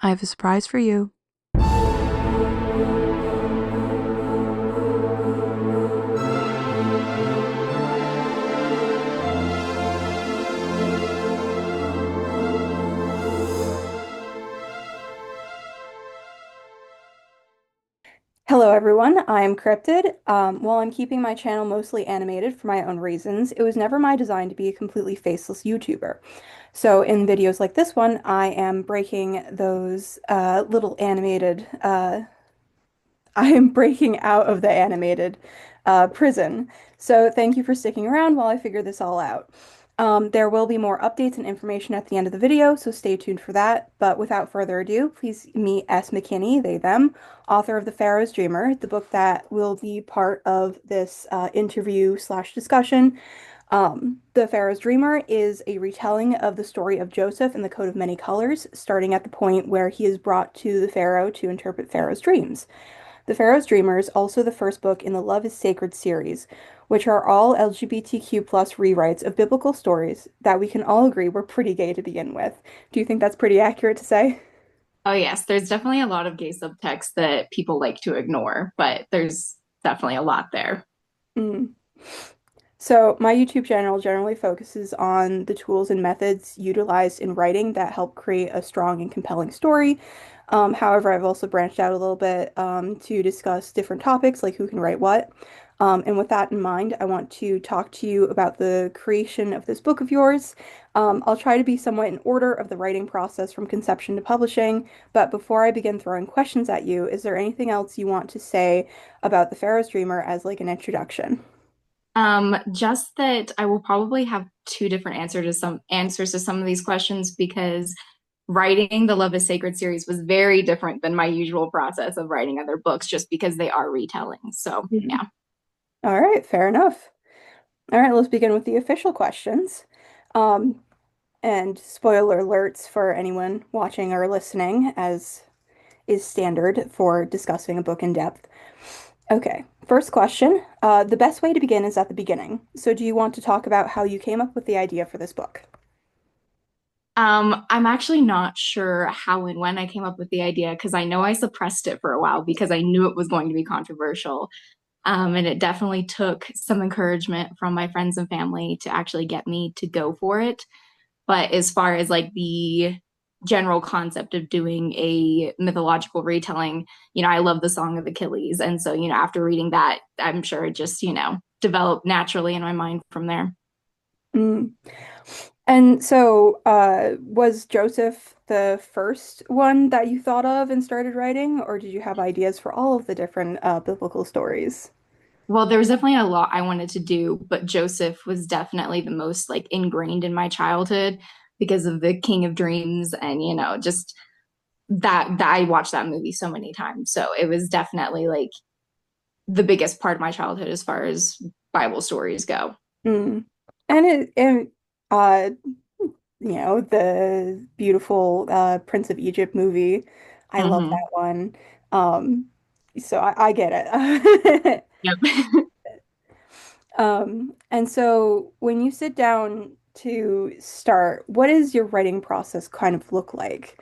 I have a surprise for you. Hello everyone, I am Cryptid. While I'm keeping my channel mostly animated for my own reasons, it was never my design to be a completely faceless YouTuber. So in videos like this one, I am breaking those little animated, I am breaking out of the animated prison. So thank you for sticking around while I figure this all out. There will be more updates and information at the end of the video, so stay tuned for that. But without further ado, please meet Ess McKinney, they, them, author of The Pharaoh's Dreamer, the book that will be part of this interview slash discussion. The Pharaoh's Dreamer is a retelling of the story of Joseph in the Coat of Many Colors, starting at the point where he is brought to the Pharaoh to interpret Pharaoh's dreams. The Pharaoh's Dreamer is also the first book in the Love is Sacred series, which are all LGBTQ plus rewrites of biblical stories that we can all agree were pretty gay to begin with. Do you think that's pretty accurate to say? Oh, yes, there's definitely a lot of gay subtext that people like to ignore, but there's definitely a lot there. Mm. So, my YouTube channel generally focuses on the tools and methods utilized in writing that help create a strong and compelling story. However, I've also branched out a little bit to discuss different topics like who can write what. And with that in mind, I want to talk to you about the creation of this book of yours. I'll try to be somewhat in order of the writing process from conception to publishing, but before I begin throwing questions at you, is there anything else you want to say about The Pharaoh's Dreamer as like an introduction? Just that I will probably have two different answers to some of these questions because writing the Love is Sacred series was very different than my usual process of writing other books, just because they are retellings. So Mhm. yeah. All right, fair enough. All right, let's begin with the official questions. Um, and spoiler alerts for anyone watching or listening, as is standard for discussing a book in depth. Okay, first question. The best way to begin is at the beginning. So, do you want to talk about how you came up with the idea for this book? I'm actually not sure how and when I came up with the idea because I know I suppressed it for a while because I knew it was going to be controversial. And it definitely took some encouragement from my friends and family to actually get me to go for it. But as far as like the general concept of doing a mythological retelling, I love the Song of Achilles. And so, after reading that, I'm sure it just, developed naturally in my mind from there. Mm. And so, was Joseph the first one that you thought of and started writing, or did you have ideas for all of the different biblical stories? Well, there was definitely a lot I wanted to do, but Joseph was definitely the most like ingrained in my childhood because of the King of Dreams and, just that I watched that movie so many times. So it was definitely like the biggest part of my childhood as far as Bible stories go. Mm. And the beautiful Prince of Egypt movie. I love Mm-hmm. that one. Um, so I get it. Yep. And so when you sit down to start, what does your writing process kind of look like?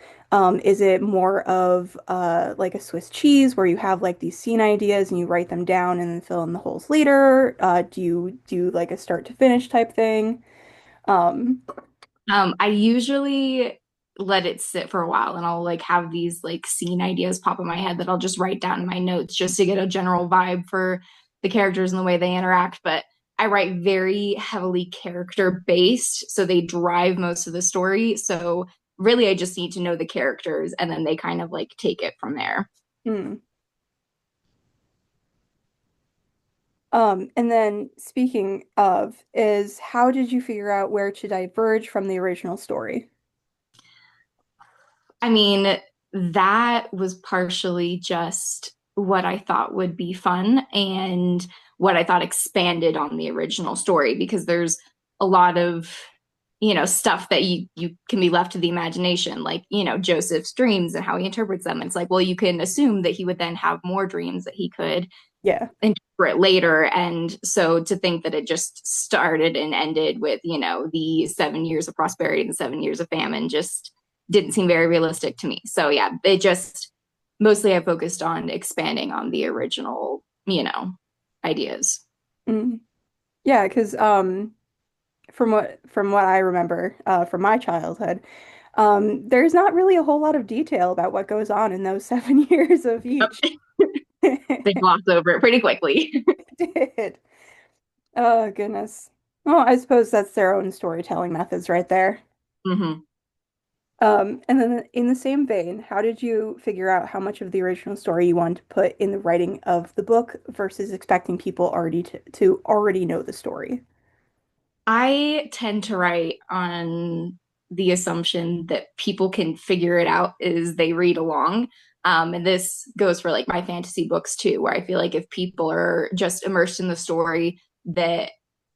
Is it more of like a Swiss cheese where you have like these scene ideas and you write them down and then fill in the holes later? Do you do like a start to finish type thing? Um, I usually let it sit for a while and I'll like have these like scene ideas pop in my head that I'll just write down in my notes just to get a general vibe for the characters and the way they interact. But I write very heavily character based, so they drive most of the story. So really, I just need to know the characters and then they kind of like take it from there. hmm. And then speaking of, is how did you figure out where to diverge from the original story? I mean, that was partially just what I thought would be fun and what I thought expanded on the original story because there's a lot of stuff that you can be left to the imagination, like Joseph's dreams and how he interprets them. It's like, well, you can assume that he would then have more dreams that he could Yeah. interpret later. And so to think that it just started and ended with the 7 years of prosperity and the 7 years of famine just didn't seem very realistic to me. So yeah, it just mostly I focused on expanding on the original, ideas. Mm. Yeah, because from what I remember from my childhood, there's not really a whole lot of detail about what goes on in those 7 years of each. They gloss over it pretty quickly. Did. Oh goodness. Well, I suppose that's their own storytelling methods right there. hmm And then in the same vein, how did you figure out how much of the original story you wanted to put in the writing of the book versus expecting people already to already know the story? I tend to write on the assumption that people can figure it out as they read along. And this goes for like my fantasy books too, where I feel like if people are just immersed in the story, that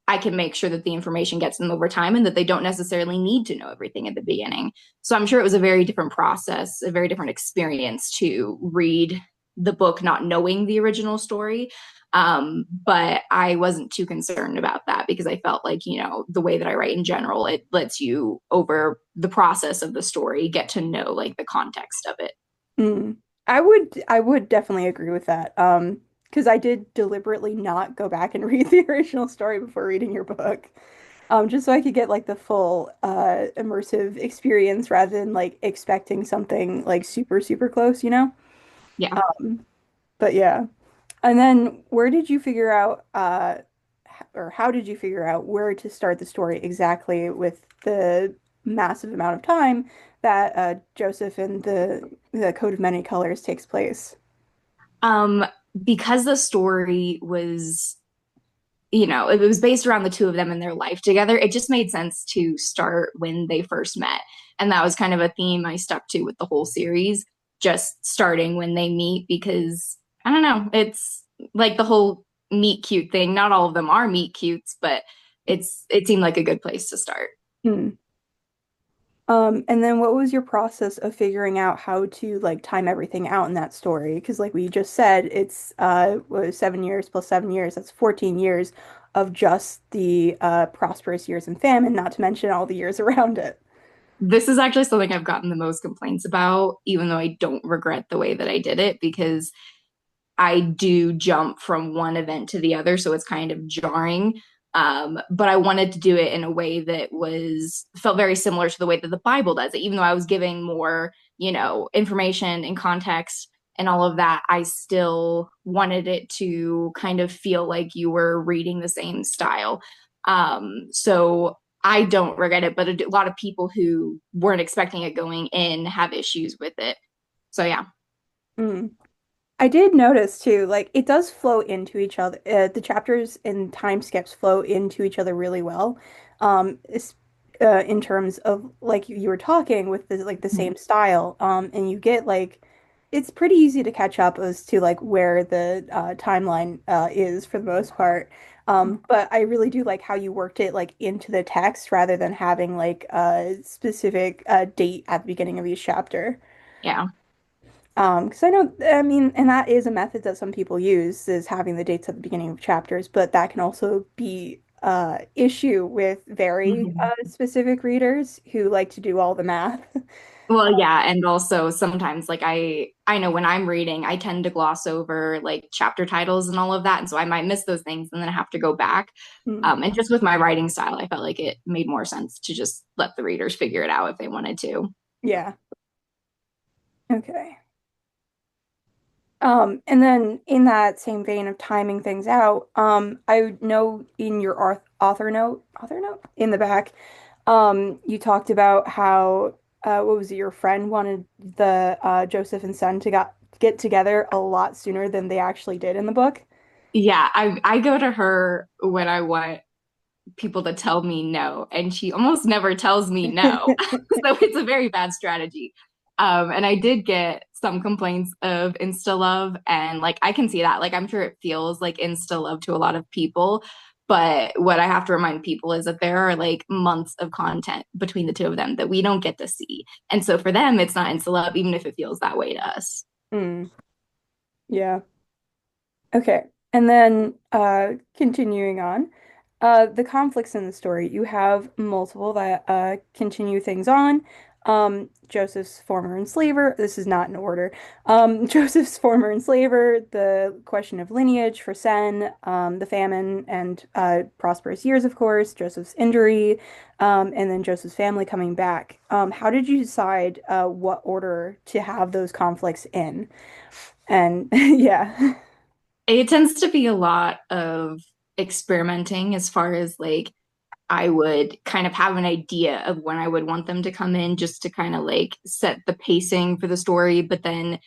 I can make sure that the information gets them over time and that they don't necessarily need to know everything at the beginning. So I'm sure it was a very different process, a very different experience to read the book not knowing the original story. But I wasn't too concerned about that because I felt like, the way that I write in general, it lets you over the process of the story get to know like the context of it. Mm. I would definitely agree with that. Because I did deliberately not go back and read the original story before reading your book. Just so I could get like the full immersive experience rather than like expecting something like super, super close, you know? Yeah. Um, but yeah. And then where did you figure out or how did you figure out where to start the story exactly with the massive amount of time that Joseph and the Code of Many Colors takes place? Um, because the story was, it was based around the two of them and their life together, it just made sense to start when they first met. And that was kind of a theme I stuck to with the whole series, just starting when they meet because I don't know, it's like the whole meet cute thing. Not all of them are meet cutes, but it seemed like a good place to start. Hmm. And then what was your process of figuring out how to like time everything out in that story? Because like we just said, it's what was 7 years plus 7 years, that's 14 years of just the prosperous years and famine, not to mention all the years around it. This is actually something I've gotten the most complaints about, even though I don't regret the way that I did it because I do jump from one event to the other, so it's kind of jarring. But I wanted to do it in a way that was felt very similar to the way that the Bible does it, even though I was giving more, information and context and all of that. I still wanted it to kind of feel like you were reading the same style. So I don't regret it, but a lot of people who weren't expecting it going in have issues with it. So yeah. Mm. I did notice too, like it does flow into each other. The chapters and time skips flow into each other really well. It's, in terms of like you were talking with the same style. And you get like it's pretty easy to catch up as to like where the timeline is for the most part. But I really do like how you worked it like into the text rather than having like a specific date at the beginning of each chapter. Yeah. Because I know, I mean, and that is a method that some people use is having the dates at the beginning of chapters, but that can also be issue with very Mhm. specific readers who like to do all the math. Well, yeah, and also sometimes like I know when I'm reading, I tend to gloss over like chapter titles and all of that, and so I might miss those things and then I have to go back. Hmm. And just with my writing style, I felt like it made more sense to just let the readers figure it out if they wanted to. Yeah. Okay. And then in that same vein of timing things out, I know in your author note in the back, you talked about how, what was it, your friend wanted the Joseph and Son to get together a lot sooner than they actually did in the book. Yeah, I go to her when I want people to tell me no, and she almost never tells me no. So it's a very bad strategy. And I did get some complaints of insta love, and like I can see that. Like I'm sure it feels like insta love to a lot of people. But what I have to remind people is that there are like months of content between the two of them that we don't get to see. And so for them, it's not insta love, even if it feels that way to us. Mm, yeah. Okay. And then continuing on, the conflicts in the story, you have multiple that continue things on. Joseph's former enslaver. This is not in order. Joseph's former enslaver, the question of lineage for Sen, the famine and prosperous years, of course, Joseph's injury, and then Joseph's family coming back. How did you decide what order to have those conflicts in? And yeah. It tends to be a lot of experimenting as far as like I would kind of have an idea of when I would want them to come in just to kind of like set the pacing for the story. But then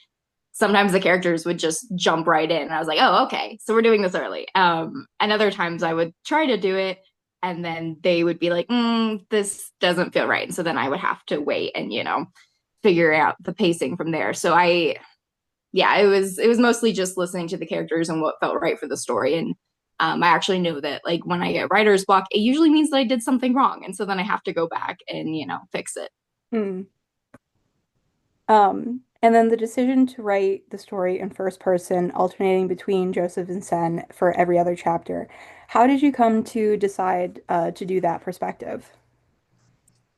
sometimes the characters would just jump right in. And I was like, oh, okay, so we're doing this early. And other times I would try to do it and then they would be like, this doesn't feel right. And so then I would have to wait and, figure out the pacing from there. So yeah, it was mostly just listening to the characters and what felt right for the story. And I actually know that like when I get writer's block, it usually means that I did something wrong, and so then I have to go back and fix it. Hmm. And then the decision to write the story in first person, alternating between Joseph and Sen for every other chapter. How did you come to decide to do that perspective?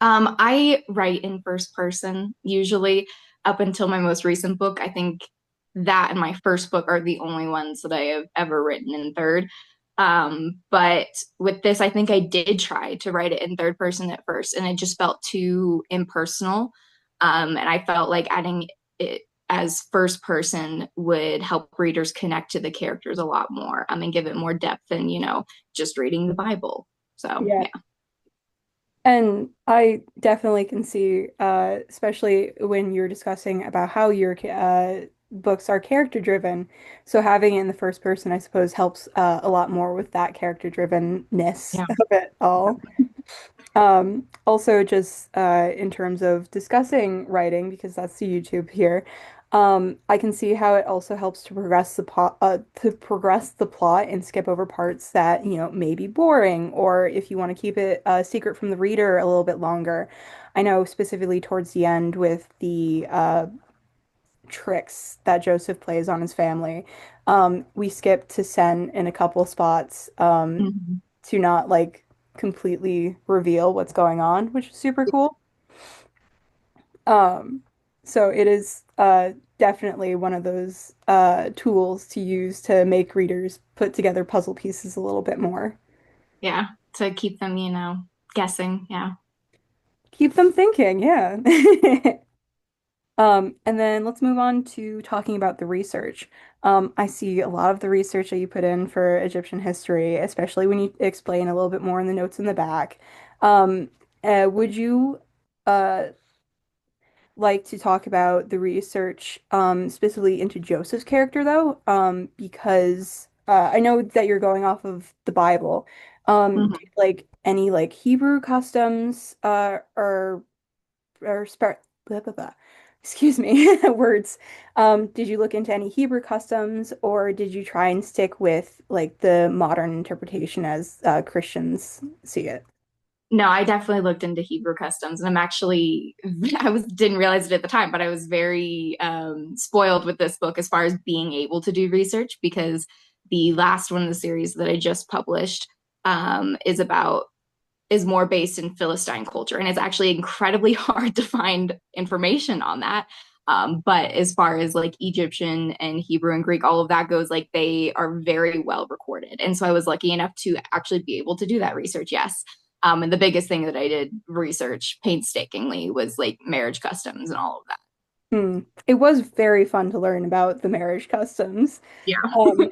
I write in first person usually up until my most recent book. I think that and my first book are the only ones that I have ever written in third. But with this, I think I did try to write it in third person at first, and it just felt too impersonal. And I felt like adding it as first person would help readers connect to the characters a lot more, and give it more depth than, just reading the Bible. So, Yeah. yeah. And I definitely can see, especially when you're discussing about how your books are character driven. So having it in the first person, I suppose, helps a lot more with that character drivenness Yeah. of it all. Also, just in terms of discussing writing, because that's the YouTube here, I can see how it also helps to progress the plot and skip over parts that, may be boring, or if you want to keep it a secret from the reader a little bit longer. I know specifically towards the end with the tricks that Joseph plays on his family, we skip to Sen in a couple spots. Mhm. To not like completely reveal what's going on, which is super cool. Um, so it is definitely one of those tools to use to make readers put together puzzle pieces a little bit more. Yeah, to keep them, guessing. Yeah. Keep them thinking, yeah. And then let's move on to talking about the research. I see a lot of the research that you put in for Egyptian history, especially when you explain a little bit more in the notes in the back. Um, would you uh, like to talk about the research specifically into Joseph's character, though? Because I know that you're going off of the Bible. Do you Mhm. like any like Hebrew customs or blah, blah, blah. Excuse me, words. Did you look into any Hebrew customs, or did you try and stick with like the modern interpretation as Christians see it? No, I definitely looked into Hebrew customs, and I'm actually didn't realize it at the time, but I was very spoiled with this book as far as being able to do research because the last one in the series that I just published is more based in Philistine culture, and it's actually incredibly hard to find information on that. But as far as like Egyptian and Hebrew and Greek, all of that goes, like they are very well recorded. And so I was lucky enough to actually be able to do that research. Yes. And the biggest thing that I did research painstakingly was like marriage customs and all of that. Hmm. It was very fun to learn about the marriage customs. Yeah. Um,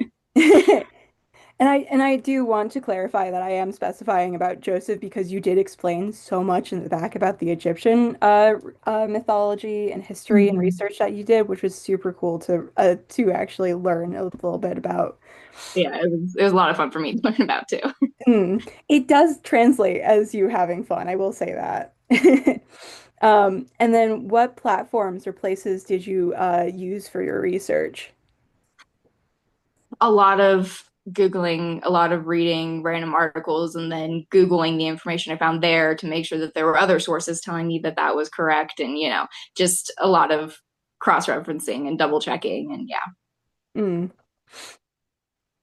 and I do want to clarify that I am specifying about Joseph because you did explain so much in the back about the Egyptian mythology and history and Mhm. research that you did, which was super cool to actually learn a little bit about. Yeah, it was a lot of fun for me to learn about too. It does translate as you having fun, I will say that. And then what platforms or places did you use for your research? A lot of Googling, a lot of reading random articles, and then Googling the information I found there to make sure that there were other sources telling me that that was correct. And, just a lot of cross referencing and double checking. And yeah. Mm,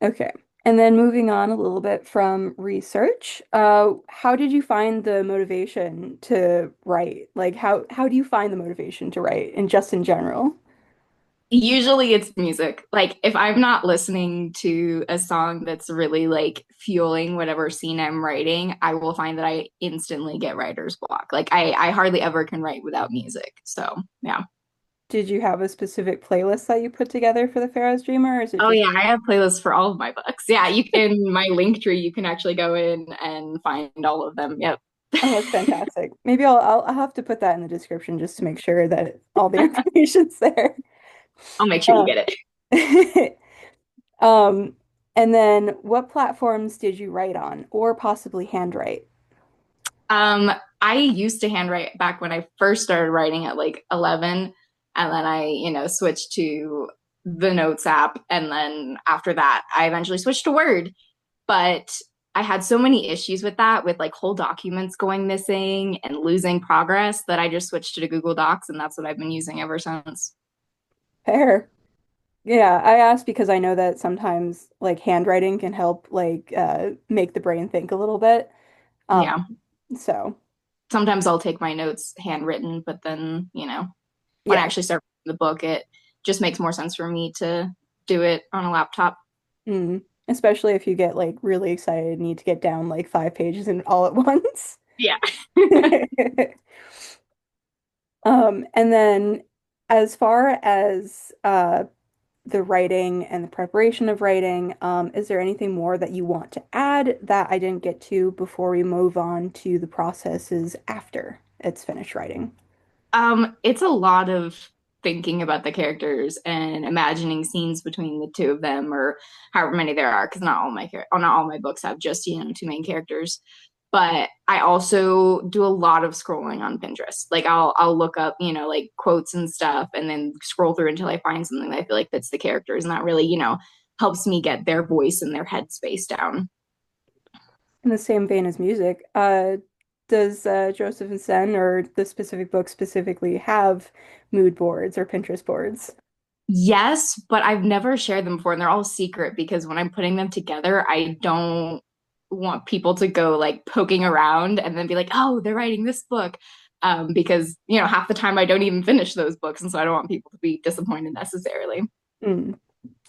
okay. And then moving on a little bit from research, how did you find the motivation to write? Like how do you find the motivation to write and just in general? Usually it's music. Like if I'm not listening to a song that's really like fueling whatever scene I'm writing, I will find that I instantly get writer's block. Like I hardly ever can write without music. So yeah. Did you have a specific playlist that you put together for the Pharaoh's Dreamer, or is it Oh just yeah, I have playlists for all of my books. Yeah, you can in my link tree, you can actually go in and find all of them. Yep. Oh, that's fantastic. Maybe I'll have to put that in the description just to make sure that all the information's there. I'll make sure you Uh, get it. um, and then what platforms did you write on, or possibly handwrite? Um, I used to handwrite back when I first started writing at like 11, and then I switched to the Notes app, and then after that, I eventually switched to Word. But I had so many issues with that, with like whole documents going missing and losing progress, that I just switched to Google Docs, and that's what I've been using ever since. Fair. Yeah, I asked because I know that sometimes like handwriting can help like make the brain think a little bit. Um, Yeah. so Sometimes I'll take my notes handwritten, but then, when I yeah. actually start the book, it just makes more sense for me to do it on a laptop. Mm. Especially if you get like really excited and need to get down like 5 pages in all at once. Yeah. And then as far as the writing and the preparation of writing, is there anything more that you want to add that I didn't get to before we move on to the processes after it's finished writing? It's a lot of thinking about the characters and imagining scenes between the two of them, or however many there are, because not all my books have just two main characters. But I also do a lot of scrolling on Pinterest. Like I'll look up like quotes and stuff, and then scroll through until I find something that I feel like fits the characters, and that really helps me get their voice and their headspace down. In the same vein as music, does Joseph and Sen or the specific book specifically have mood boards or Pinterest boards? Yes, but I've never shared them before, and they're all secret because when I'm putting them together, I don't want people to go like poking around and then be like, "Oh, they're writing this book," because half the time I don't even finish those books, and so I don't want people to be disappointed necessarily. Hmm,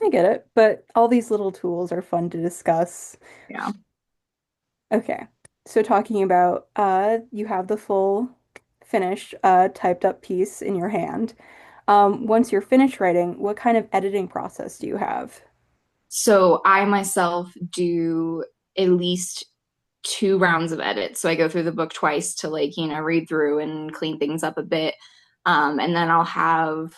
I get it, but all these little tools are fun to discuss. Yeah. Okay, so talking about you have the full finished typed up piece in your hand. Once you're finished writing, what kind of editing process do you have? So I myself do at least two rounds of edits. So I go through the book twice to like read through and clean things up a bit, and then I'll have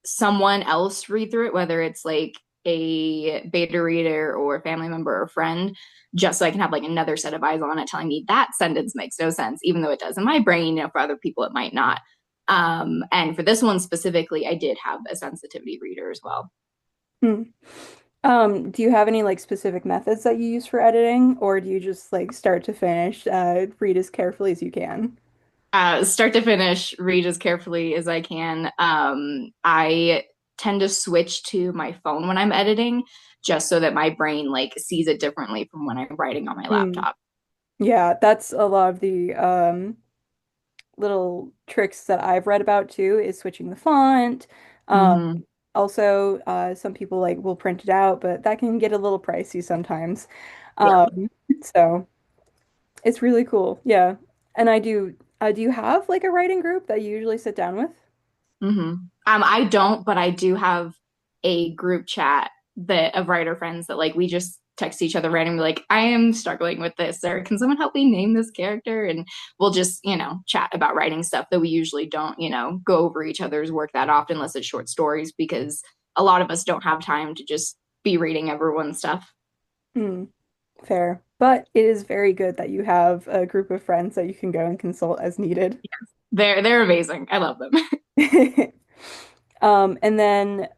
someone else read through it, whether it's like a beta reader or a family member or friend, just so I can have like another set of eyes on it telling me that sentence makes no sense, even though it does in my brain. For other people, it might not. And for this one specifically, I did have a sensitivity reader as well. Hmm. Do you have any like specific methods that you use for editing, or do you just like start to finish, read as carefully as you can? Start to finish, read as carefully as I can. I tend to switch to my phone when I'm editing, just so that my brain like sees it differently from when I'm writing on my Hmm. laptop. Yeah, that's a lot of the little tricks that I've read about too, is switching the font. Um, Mm-hmm. Also, some people like will print it out, but that can get a little pricey sometimes. Yeah. Um, so it's really cool. Yeah. And do you have like a writing group that you usually sit down with? Mm-hmm. I don't, but I do have a group chat that of writer friends that like we just text each other randomly like, I am struggling with this, or can someone help me name this character? And we'll just, chat about writing stuff that we usually don't, go over each other's work that often unless it's short stories, because a lot of us don't have time to just be reading everyone's stuff. Hmm, fair. But it is very good that you have a group of friends that you can go and consult as needed. They're amazing. I love them. And then,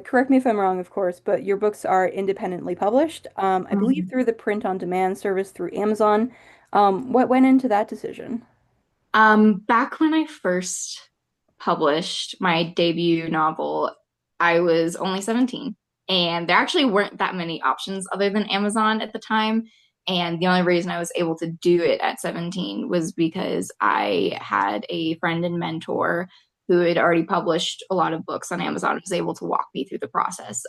correct me if I'm wrong, of course, but your books are independently published, I believe Mhm. through the print on demand service through Amazon. What went into that decision? Back when I first published my debut novel, I was only 17. And there actually weren't that many options other than Amazon at the time. And the only reason I was able to do it at 17 was because I had a friend and mentor who had already published a lot of books on Amazon and was able to walk me through the process.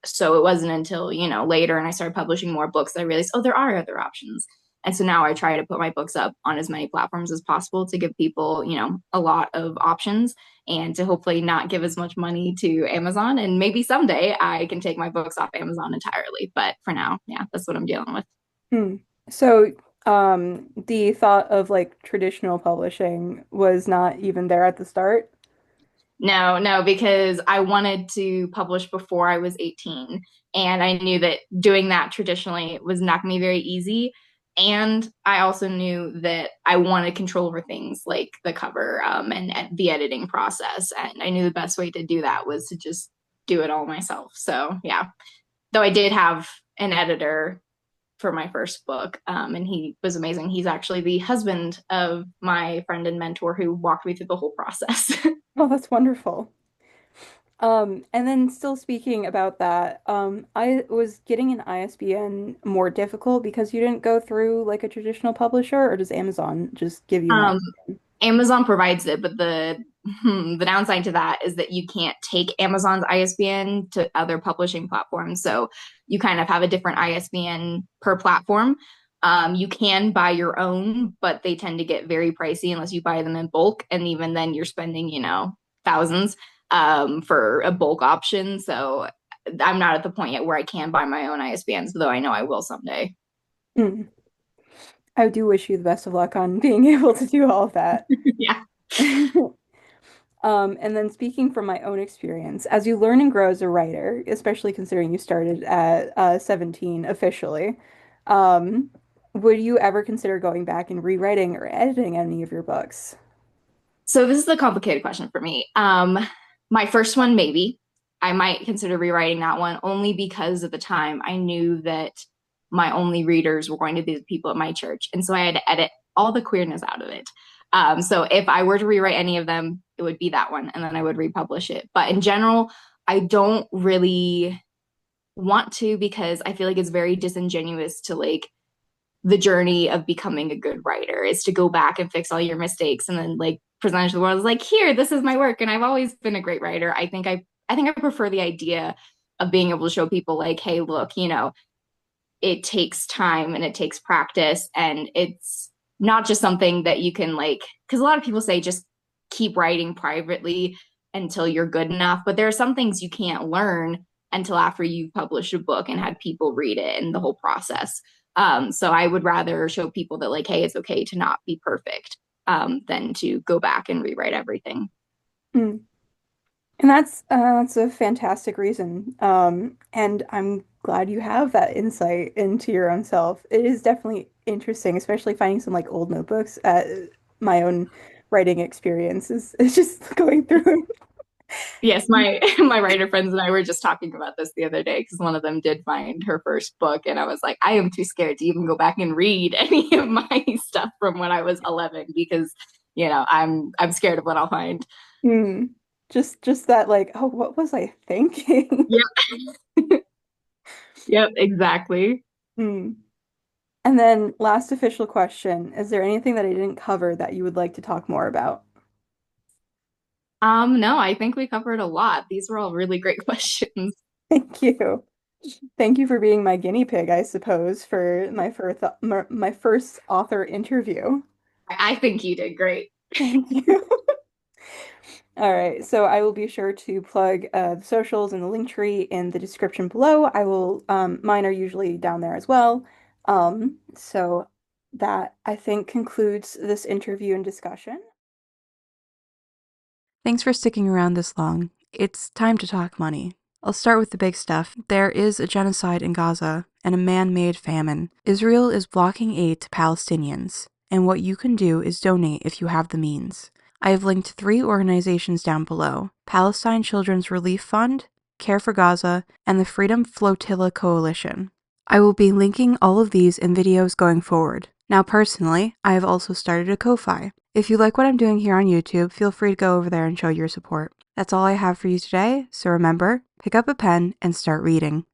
So it wasn't until, later and I started publishing more books that I realized, oh, there are other options. And so now I try to put my books up on as many platforms as possible to give people, a lot of options and to hopefully not give as much money to Amazon. And maybe someday I can take my books off Amazon entirely. But for now, yeah, that's what I'm dealing with. Hmm. So, the thought of like traditional publishing was not even there at the start. No, no, because I wanted to publish before I was 18. And I knew that doing that traditionally was not going to be very easy. And I also knew that I wanted control over things like the cover and the editing process. And I knew the best way to do that was to just do it all myself. So, yeah, though I did have an editor for my first book, and he was amazing. He's actually the husband of my friend and mentor who walked me through the whole process. Oh, that's wonderful. And then still speaking about that, I was getting an ISBN more difficult because you didn't go through like a traditional publisher, or does Amazon just give you an Um, ISBN? Amazon provides it, but the downside to that is that you can't take Amazon's ISBN to other publishing platforms. So you kind of have a different ISBN per platform. You can buy your own, but they tend to get very pricey unless you buy them in bulk. And even then, you're spending, thousands for a bulk option. So I'm not at the point yet where I can buy my own ISBNs, though I know I will someday. Hmm. I do wish you the best of luck on being able to do all of that. Yeah. And then speaking from my own experience, as you learn and grow as a writer, especially considering you started at 17 officially, um, would you ever consider going back and rewriting or editing any of your books? So this is the complicated question for me. My first one, maybe. I might consider rewriting that one only because at the time I knew that my only readers were going to be the people at my church. And so I had to edit all the queerness out of it. So if I were to rewrite any of them, it would be that one, and then I would republish it. But in general, I don't really want to because I feel like it's very disingenuous to like the journey of becoming a good writer is to go back and fix all your mistakes and then like present it to the world as like, here, this is my work. And I've always been a great writer. I think I prefer the idea of being able to show people like, hey, look, it takes time and it takes practice and it's not just something that you can like, because a lot of people say just keep writing privately until you're good enough. But there are some things you can't learn until after you've published a book and had people read it and the whole process. So I would rather show people that like, hey, it's okay to not be perfect, than to go back and rewrite everything. Mm. And that's a fantastic reason. And I'm glad you have that insight into your own self. It is definitely interesting, especially finding some like old notebooks. My own writing experience is just going through. Yes, my my writer friends and I were just talking about this the other day because one of them did find her first book, and I was like, I am too scared to even go back and read any of my stuff from when I was 11 because I'm scared of what I'll find. Hmm. Just that like, oh, what was I thinking? Yep, yep, exactly. Hmm. And then last official question, is there anything that I didn't cover that you would like to talk more about? No, I think we covered a lot. These were all really great questions. Thank you. Thank you for being my guinea pig, I suppose, for my first author interview. I think you did great. Thank you. All right, so I will be sure to plug the socials and the link tree in the description below. I will, mine are usually down there as well. So that I think concludes this interview and discussion. Thanks for sticking around this long. It's time to talk money. I'll start with the big stuff. There is a genocide in Gaza and a man-made famine. Israel is blocking aid to Palestinians, and what you can do is donate if you have the means. I have linked 3 organizations down below: Palestine Children's Relief Fund, Care for Gaza, and the Freedom Flotilla Coalition. I will be linking all of these in videos going forward. Now personally, I have also started a Ko-Fi. If you like what I'm doing here on YouTube, feel free to go over there and show your support. That's all I have for you today, so remember, pick up a pen and start reading.